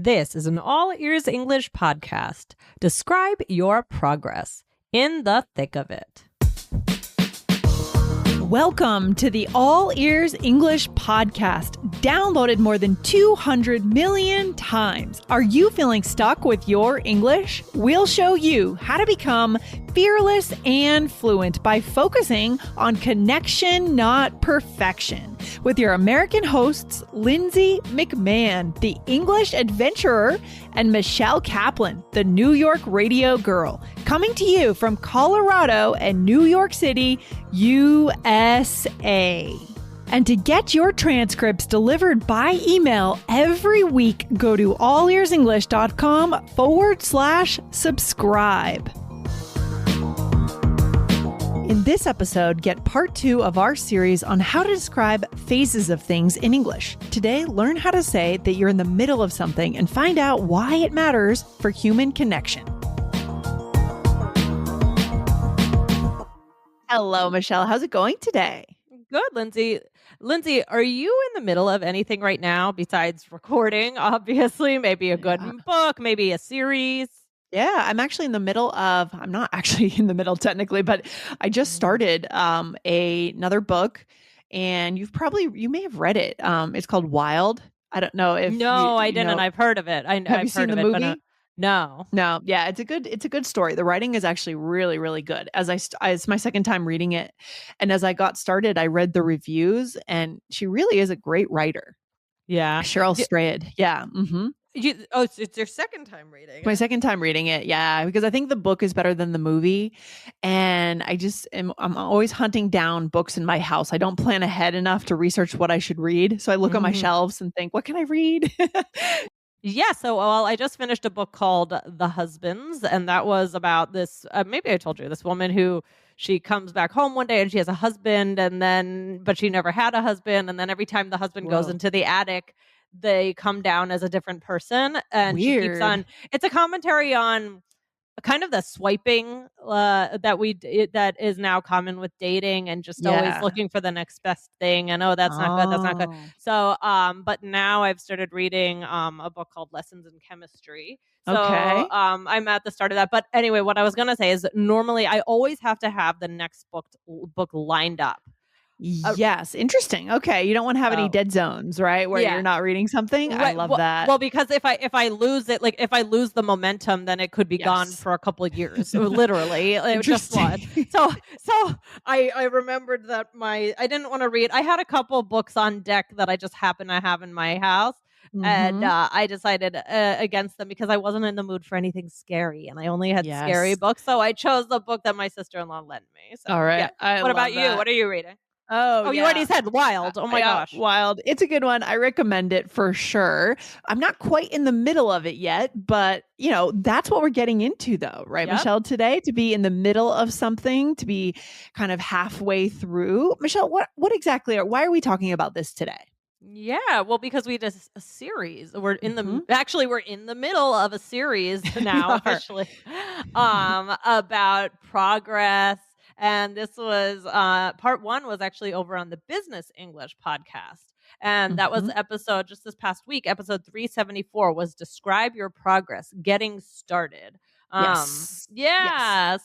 This is an all ears English podcast. Describe your progress in the thick of it. Welcome to the All Ears English podcast, downloaded more than 200 million times. Are you feeling stuck with your English? We'll show you how to become fearless and fluent by focusing on connection, not perfection. With your American hosts, Lindsay McMahon, the English adventurer, and Michelle Kaplan, the New York radio girl, coming to you from Colorado and New York City, USA. And to get your transcripts delivered by email every week, go to allearsenglish.com/subscribe. In this episode, get part 2 of our series on how to describe phases of things in English. Today, learn how to say that you're in the middle of something and find out why it matters for human connection. Hello, Michelle. How's it going today? Good, Lindsay. Lindsay, are you in the middle of anything right now besides recording? Obviously, maybe a good book, maybe a series. Yeah, I'm actually in the middle of, I'm not actually in the middle technically, but I just started another book, and you may have read it. It's called Wild. I don't know if I didn't. Know. I've heard of it. Have you seen the movie? No. Yeah, it's a good story. The writing is actually really, really good. It's my second time reading it, and as I got started, I read the reviews, and she really is a great writer. Yeah, Cheryl Strayed. Yeah. Mm-hmm. It's your second time reading it. My second time reading it, yeah, because I think the book is better than the movie, and I'm always hunting down books in my house. I don't plan ahead enough to research what I should read, so I look on my shelves and think, what can I read? Yeah, I just finished a book called The Husbands, and that was about this, maybe I told you, this woman who she comes back home one day and she has a husband, but she never had a husband, and then every time the husband goes into the attic, they come down as a different person, and Weird. She keeps on. It's a commentary on kind of the swiping that is now common with dating, and just always looking for the next best thing. And that's not good. That's not good. So, but now I've started reading a book called Lessons in Chemistry. So, okay. I'm at the start of that. But anyway, what I was going to say is that normally I always have to have the next book lined up. Yes. Interesting. Okay. You don't want to have any dead zones, right? Where you're not reading something. Right. I love that. Well, because if I lose it, like if I lose the momentum, then it could be gone for a couple of years, literally. Just one. So I remembered that I didn't want to read. I had a couple books on deck that I just happened to have in my house. Mm-hmm. And I decided against them because I wasn't in the mood for anything scary, and I only had scary books. So I chose the book that my sister-in-law lent me. So, all right. Yeah. What about you? What are you reading? Oh, you already said Wild. Oh my gosh. Wild. It's a good one. I recommend it for sure. I'm not quite in the middle of it yet, but that's what we're getting into though, right, Michelle, today, to be in the middle of something, to be kind of halfway through. Michelle, what exactly why are we talking about this today? Yeah, well, because we did a series. We're in the middle of a series now, officially, about progress. And this was part 1 was actually over on the Business English podcast. And that was episode just this past week. Episode 374 was Describe Your Progress, Getting Started. Yes.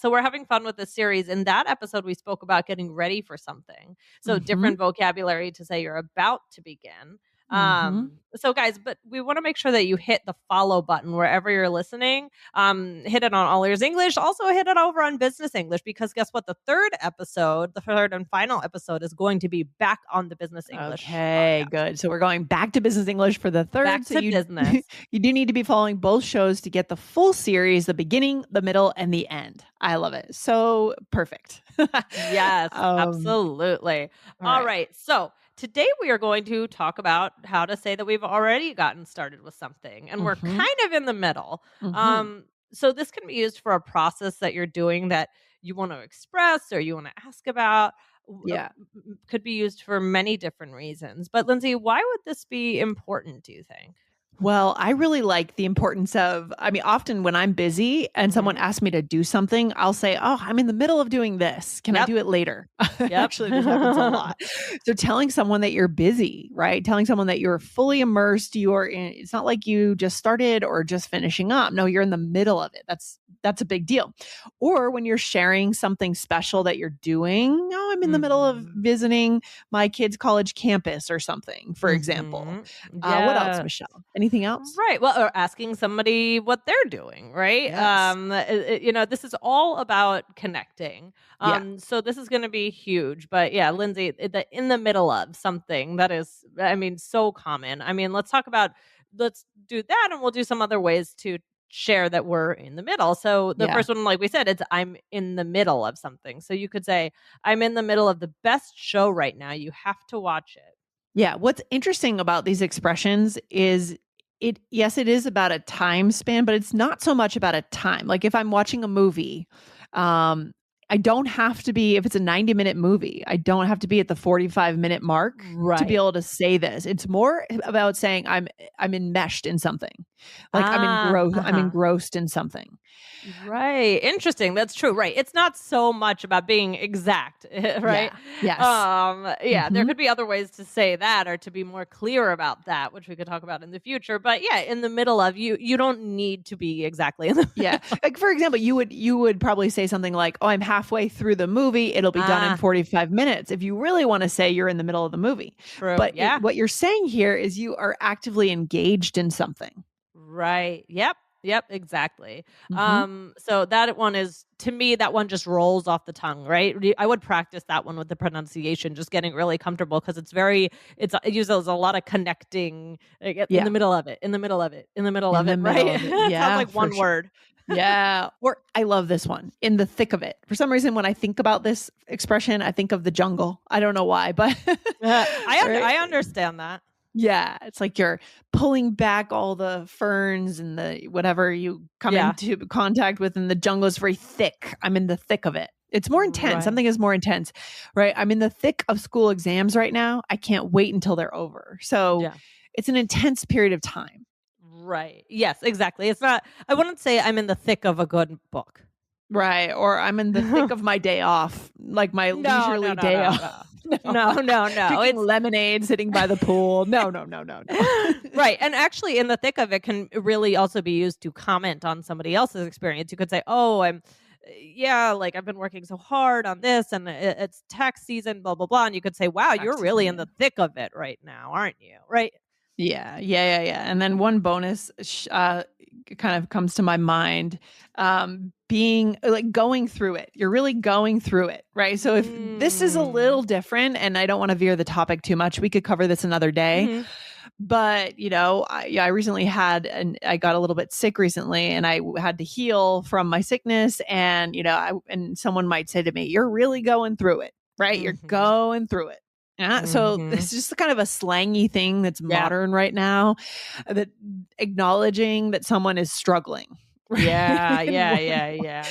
So we're having fun with this series. In that episode, we spoke about getting ready for something. So different vocabulary to say you're about to begin. So guys, but we want to make sure that you hit the follow button wherever you're listening. Hit it on All Ears English. Also hit it over on Business English, because guess what? The third and final episode is going to be back on the Business English. Okay, good. So we're going back to Business English for the third. Back to business. You do need to be following both shows to get the full series, the beginning, the middle, and the end. I love it. So perfect. Yes, absolutely. All right. So today we are going to talk about how to say that we've already gotten started with something and we're kind of in the middle. So this can be used for a process that you're doing that you want to express or you want to ask about. Yeah. Could be used for many different reasons. But Lindsay, why would this be important, do you think? Well, I really like the importance of, often when I'm busy and someone asks me to do something, I'll say, oh, I'm in the middle of doing this. Can I do it later? Actually, this happens a lot. So telling someone that you're busy, right? Telling someone that you're fully immersed, it's not like you just started or just finishing up. No, you're in the middle of it. That's a big deal. Or when you're sharing something special that you're doing, oh, I'm in the middle of visiting my kid's college campus or something, for example. What else, Michelle? Anything else? Right. Well, or asking somebody what they're doing, right? Yes. This is all about connecting. So this is going to be huge. But yeah, Lindsay, in the middle of something that is, so common. Let's do that, and we'll do some other ways to share that we're in the middle. So the first one, like we said, it's I'm in the middle of something. So you could say, I'm in the middle of the best show right now. You have to watch it. Yeah. What's interesting about these expressions is it is about a time span, but it's not so much about a time. Like if I'm watching a movie, I don't have to be, if it's a 90-minute movie, I don't have to be at the 45-minute mark to be able to say this. It's more about saying I'm enmeshed in something. Like I'm engrossed in something. Right. Interesting. That's true. Right. It's not so much about being exact, right? Yeah. Yes. There could be other ways to say that or to be more clear about that, which we could talk about in the future. But yeah, in the middle of you don't need to be exactly in the middle. Yeah. Like for example, you would probably say something like, "Oh, I'm halfway through the movie. It'll be done in 45 minutes." If you really want to say you're in the middle of the movie. True. But what you're saying here is you are actively engaged in something. Right. Yep, exactly. So that one is, to me, that one just rolls off the tongue, right? I would practice that one with the pronunciation, just getting really comfortable because it uses a lot of connecting in the middle of it, right? It sounds like one word. Yeah. Or I love this one, in the thick of it. For some reason, when I think about this expression, I think of the jungle. I don't know why, but I understand that. Yeah, it's like you're pulling back all the ferns and the whatever you come into contact with, and the jungle is very thick. I'm in the thick of it. It's more intense. Right. Something is more intense, right? I'm in the thick of school exams right now. I can't wait until they're over. So it's an intense period of time. Right. Yes, exactly. It's not, I wouldn't say I'm in the thick of a good book. Right. Or I'm in the thick of my day off, like my leisurely day off. No. Drinking lemonade, sitting by the pool. No. Right. And actually, in the thick of it can really also be used to comment on somebody else's experience. You could say, oh, I've been working so hard on this and it's tax season, blah, blah, blah. And you could say, wow, you're really in the thick of it right now, aren't you? Right. Yeah. And then one bonus kind of comes to my mind, being like going through it. You're really going through it, right? So if this is a little different, and I don't want to veer the topic too much, we could cover this another day. But, I recently I got a little bit sick recently, and I had to heal from my sickness. And, and someone might say to me, you're really going through it, right? You're going through it. So it's just kind of a slangy thing that's modern right now, that acknowledging that someone is struggling. Right? Yeah.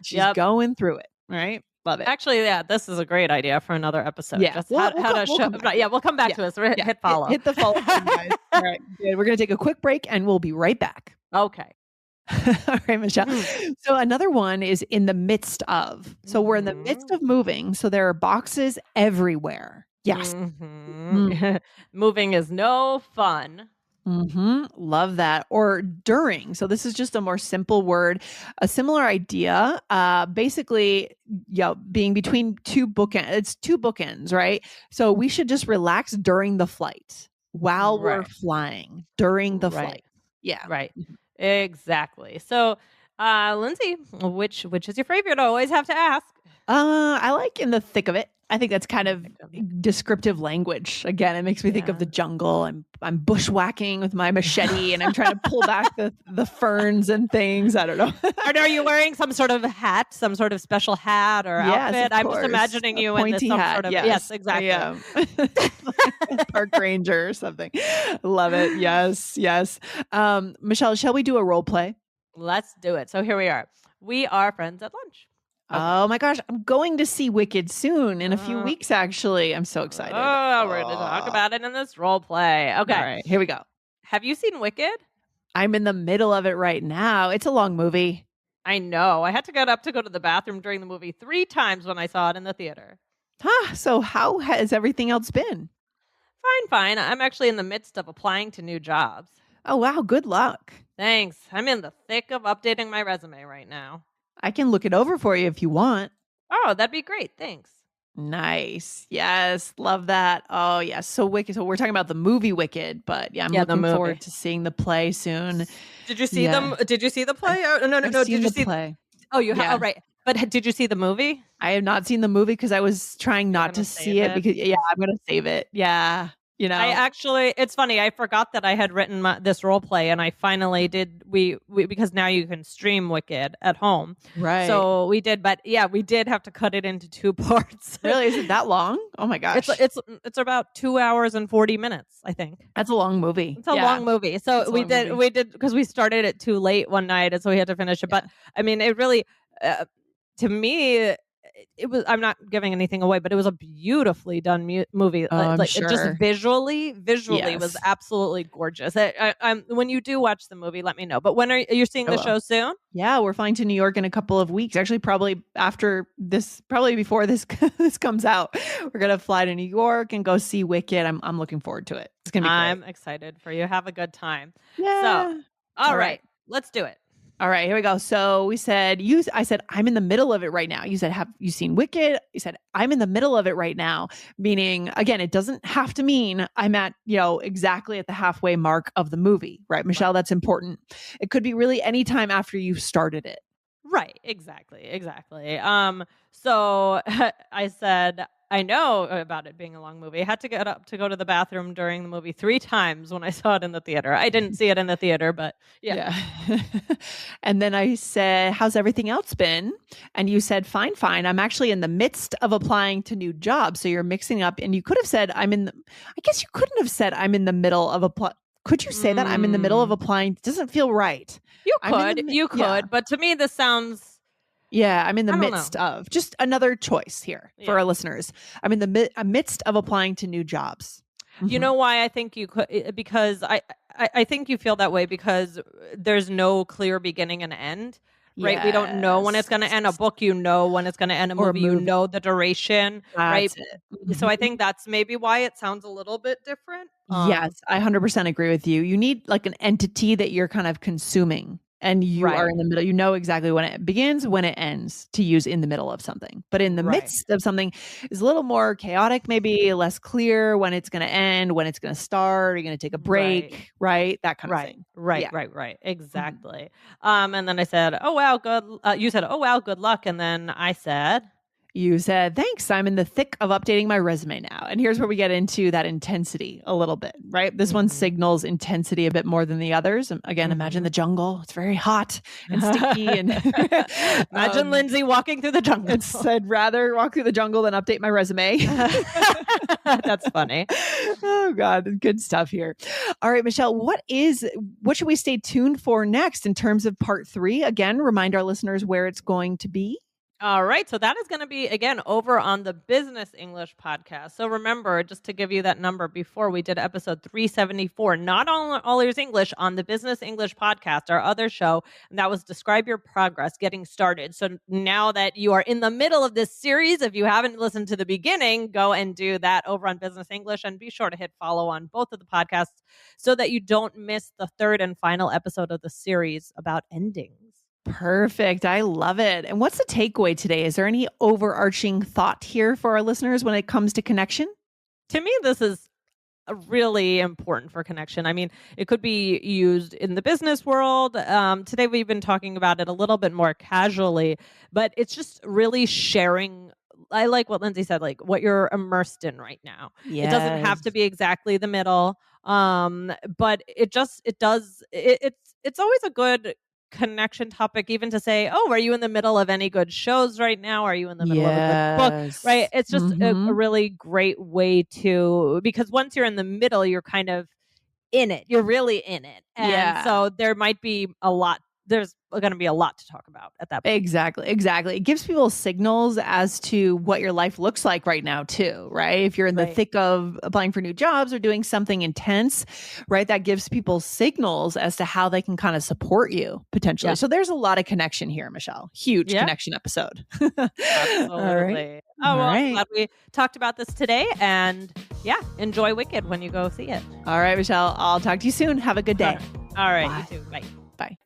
She's going through it, right? Love it. Actually, this is a great idea for another episode. Yeah, we'll come back to us. Hit follow. Hit the follow button, guys. All right, good. We're going to take a quick break and we'll be right back. Okay. All right, Michelle. So another one is in the midst of. So we're in the midst of moving. So there are boxes everywhere. Yes. Moving is no fun. Love that. Or during. So this is just a more simple word, a similar idea. Basically, being between two bookends. It's two bookends, right? So we should just relax during the flight while we're flying during the flight. Yeah. Right. Exactly. So, Lindsay, which is your favorite? I always have to ask. I like in the thick of it. I think that's kind of descriptive language. Again, it makes me think of the jungle. I'm bushwhacking with my machete and I'm trying to pull back the ferns and things. I don't know. Are you wearing some sort of hat, some sort of special hat or outfit? I'm just imagining you in some hat, sort of yes, exactly. Park ranger or something. Love it. Yes. Michelle, shall we do a role play? Let's do it. So here we are. We are friends at lunch. Okay. Oh my gosh, I'm going to see Wicked soon in a few weeks, actually. I'm so excited. We're going to talk about it in this role play. Okay. All right, here we go. Have you seen Wicked? I'm in the middle of it right now. It's a long movie. I know. I had to get up to go to the bathroom during the movie 3 times when I saw it in the theater. So how has everything else been? Fine. I'm actually in the midst of applying to new jobs. Oh, wow. Good luck. Thanks. I'm in the thick of updating my resume right now. I can look it over for you if you want. Oh, that'd be great. Thanks. Nice. Yes. Love that. Oh, yes. So Wicked. So we're talking about the movie Wicked, but I'm looking forward to seeing the play soon. Did you see them? Did you see the play? No. Did you see the play? Oh, you have. Oh, right. But did you see the movie? I have not seen the movie because I was trying not to see it because I'm going to save it. Yeah. You know, it's funny. I forgot that I had written this role play, and I finally did. We because now you can stream Wicked at home, right? So we did, but we did have to cut it into 2 parts. Really? Is it that long? Oh my gosh! It's about 2 hours and 40 minutes. I think that's a long movie. It's a long movie. So we did because we started it too late one night, and so we had to finish it. But I mean, it really, to me. It was. I'm not giving anything away, but it was a beautifully done movie. I'm sure. Just visually was absolutely gorgeous. When you do watch the movie, let me know. But when are you seeing the show soon? Yeah, we're flying to New York in a couple of weeks. Actually, probably before this this comes out, we're gonna fly to New York and go see Wicked. I'm looking forward to it. It's gonna be great. I'm excited for you. Have a good time. Yeah. So, all right, let's do it. All right, here we go. So I said, I'm in the middle of it right now. You said, have you seen Wicked? You said, I'm in the middle of it right now. Meaning, again, it doesn't have to mean I'm at, exactly at the halfway mark of the movie, right? Michelle, right. That's important. It could be really any time after you've started it. Right. Exactly. So I said, I know about it being a long movie. I had to get up to go to the bathroom during the movie 3 times when I saw it in the theater. I didn't see it in the theater, but yeah. And then I said, how's everything else been? And you said, fine. I'm actually in the midst of applying to new jobs. So you're mixing up, and you could have said, I guess you couldn't have said I'm in the middle of applying. Could you say that I'm in the middle of applying? It doesn't feel right. You could, but to me this sounds... Yeah, I'm in the midst of. Just another choice here for our listeners. I'm in the midst of applying to new jobs. Mm-hmm. You know why I think you could? Because I think you feel that way because there's no clear beginning and end. Right? Yes. We don't know when it's going to end. A book, when it's going to end. A movie, the duration. Right? Mm-hmm. So I think that's maybe why it sounds a little bit different. Yes, I 100% agree with you. You need like an entity that you're kind of consuming. And you are in the middle. You know exactly when it begins, when it ends, to use in the middle of something. But in the midst of something is a little more chaotic, maybe less clear when it's going to end, when it's going to start. Are you going to take a break? Right? That kind of thing. Right. Exactly. Mm-hmm. And then I said, "Oh wow, good." You said, "Oh wow, good luck." And then I said. You said, thanks, I'm in the thick of updating my resume now. And here's where we get into that intensity a little bit, right? This one signals intensity a bit more than the others. Again, imagine the jungle. It's very hot and sticky. And imagine Lindsay walking through the jungle. I'd rather walk through the jungle than update my resume. That's funny. Oh, God. Good stuff here. All right, Michelle, what should we stay tuned for next in terms of part 3? Again, remind our listeners where it's going to be. All right. So that is going to be, again, over on the Business English podcast. So remember, just to give you that number before, we did episode 374, not on All Ears English, on the Business English podcast, our other show. And that was Describe Your Progress, Getting Started. So now that you are in the middle of this series, if you haven't listened to the beginning, go and do that over on Business English. And be sure to hit follow on both of the podcasts so that you don't miss the 3rd and final episode of the series about endings. Perfect. I love it. And what's the takeaway today? Is there any overarching thought here for our listeners when it comes to connection? To me, this is really important for connection. I mean, it could be used in the business world. Today, we've been talking about it a little bit more casually, but it's just really sharing. I like what Lindsay said, like what you're immersed in right now. Yes. It doesn't have to be exactly the middle, but it's always a good connection topic, even to say, oh, are you in the middle of any good shows right now? Are you in the middle of a good book? Right? It's just a really great way to, because once you're in the middle, you're kind of in it. You're really in it. And so there might be a lot there's going to be a lot to talk about at that point. Exactly. It gives people signals as to what your life looks like right now too, right? If you're in the thick of applying for new jobs or doing something intense, right? That gives people signals as to how they can kind of support you potentially. Yeah. So there's a lot of connection here, Michelle. Huge connection episode. Absolutely. All right. Oh, well, I'm glad we talked about this today, and enjoy Wicked when you go see it. All right, Michelle, I'll talk to you soon. Have a good day. All right. Bye. You too. Bye. Bye.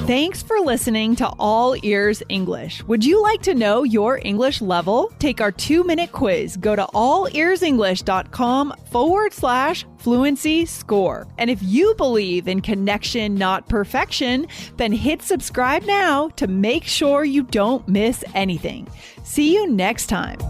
Thanks for listening to All Ears English. Would you like to know your English level? Take our 2-minute quiz. Go to allearsenglish.com/fluency score. And if you believe in connection, not perfection, then hit subscribe now to make sure you don't miss anything. See you next time.